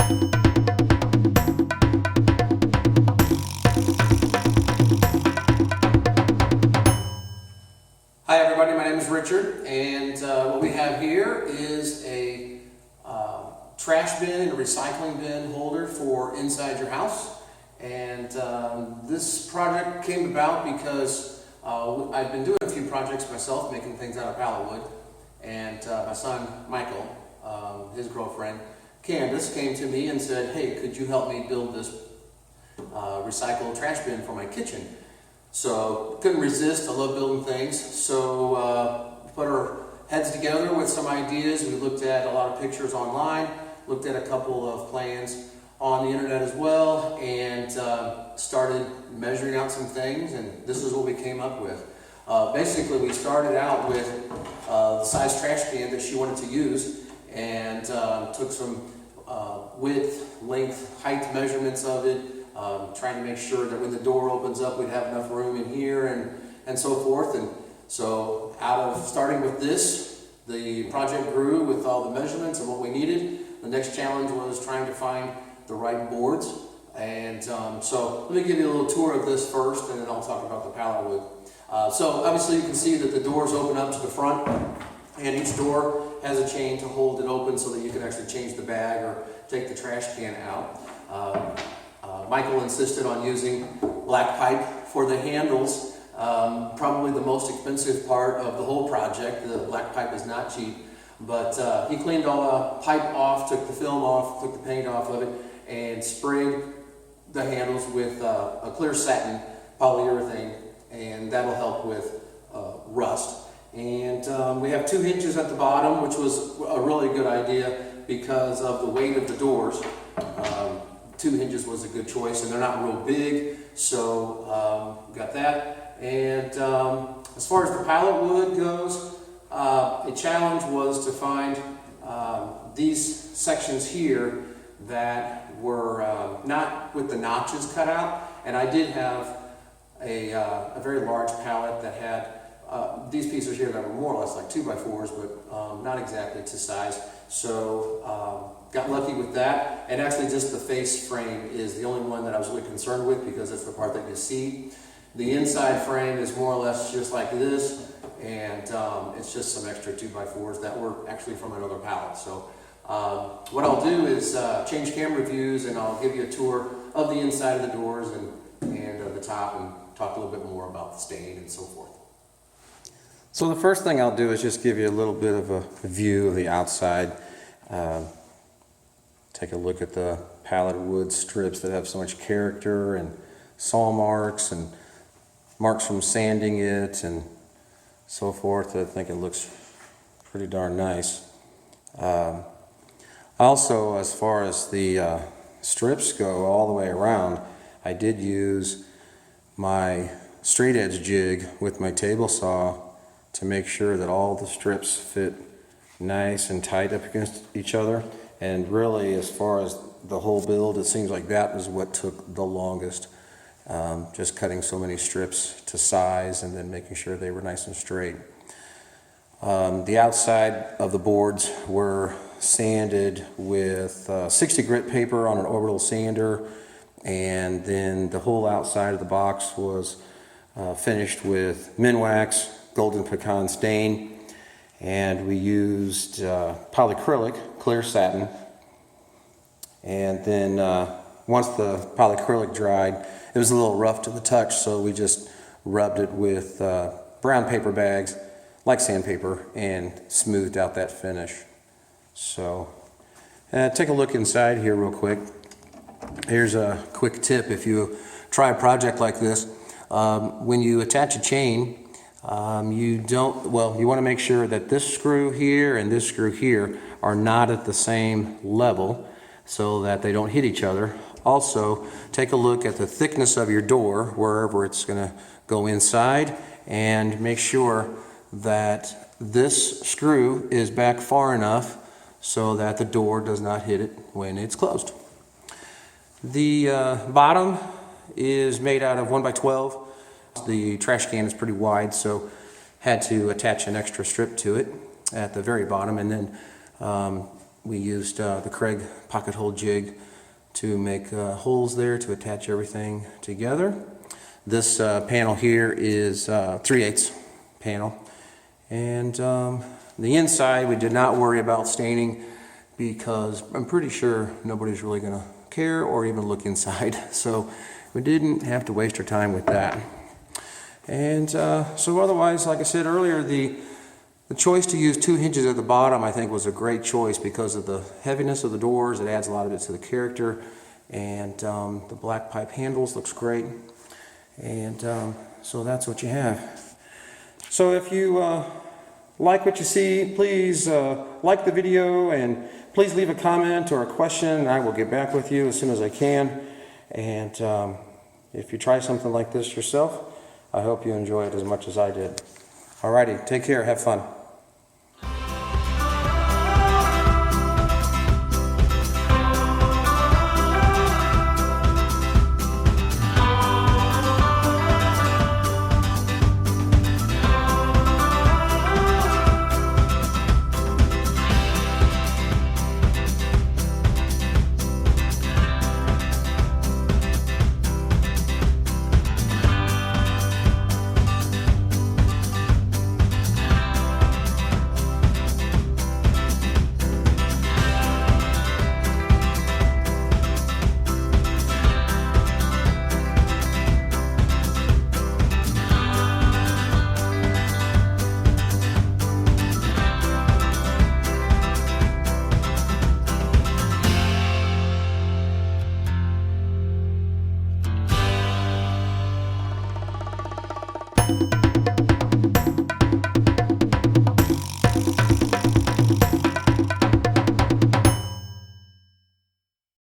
Hi everybody, my name is Richard, and what we have here is a trash bin and a recycling bin holder for inside your house. And this project came about because I've been doing a few projects myself, making things out of pallet wood, and my son Michael, his girlfriend Candace, came to me and said, hey, could you help me build this recycled trash bin for my kitchen? So couldn't resist. I love building things. So put our heads together with some ideas. We looked at a lot of pictures online, looked at a couple of plans on the internet as well, and started measuring out some things, and this is what we came up with. Basically, we started out with the size trash can that she wanted to use, and took some width, length, height measurements of it, trying to make sure that when the door opens up we'd have enough room in here and so forth. And so out of starting with this, the project grew with all the measurements and what we needed. The next challenge was trying to find the right boards. And so let me give you a little tour of this first, and then I'll talk about the pallet wood. So obviously you can see that the doors open up to the front, and each door has a chain to hold it open so that you can actually change the bag or take the trash can out. Michael insisted on using black pipe for the handles. Probably the most expensive part of the whole project. The black pipe is not cheap, but he cleaned all the pipe off, took the film off, took the paint off of it, and sprayed the handles with a clear satin polyurethane, and that'll help with rust. And we have 2 hinges at the bottom, which was a really good idea because of the weight of the doors. 2 hinges was a good choice, and they're not real big, so we got that. And as far as the pallet wood goes, a challenge was to find these sections here that were not with the notches cut out. And I did have a very large pallet that had these pieces here that were more or less like 2x4s, but not exactly to size. So got lucky with that, and actually just the face frame is the only one that I was really concerned with because it's the part that you see. The inside frame is more or less just like this, and it's just some extra 2x4s that were actually from another pallet. So what I'll do is change camera views, and I'll give you a tour of the inside of the doors and the top, and talk a little bit more about the stain and so forth. So the first thing I'll do is just give you a little bit of a view of the outside. Take a look at the pallet wood strips that have so much character, and saw marks and marks from sanding it and so forth. I think it looks pretty darn nice. Also, as far as the strips go all the way around, I did use my straight edge jig with my table saw to make sure that all the strips fit nice and tight up against each other. And really, as far as the whole build, it seems like that was what took the longest. Just cutting so many strips to size and then making sure they were nice and straight. The outside of the boards were sanded with 60 grit paper on an orbital sander, and then the whole outside of the box was finished with Minwax Golden Pecan stain. And we used polyacrylic, clear satin. And then once the polyacrylic dried, it was a little rough to the touch, so we just rubbed it with brown paper bags, like sandpaper, and smoothed out that finish. So take a look inside here real quick. Here's a quick tip if you try a project like this. When you attach a chain, you want to make sure that this screw here and this screw here are not at the same level so that they don't hit each other. Also, take a look at the thickness of your door wherever it's going to go inside, and make sure that this screw is back far enough so that the door does not hit it when it's closed. The bottom is made out of 1x12. The trash can is pretty wide, so had to attach an extra strip to it at the very bottom, and then we used the Craig pocket hole jig to make holes there to attach everything together. This panel here is 3/8 panel, and the inside we did not worry about staining because I'm pretty sure nobody's really going to care or even look inside, so we didn't have to waste our time with that. And so otherwise, like I said earlier, the choice to use 2 hinges at the bottom I think was a great choice because of the heaviness of the doors. It adds a lot of it to the character, and the black pipe handles looks great, and so that's what you have. So if you like what you see, please like the video, and please leave a comment or a question, and I will get back with you as soon as I can. And if you try something like this yourself, I hope you enjoy it as much as I did. Alrighty, take care, have fun.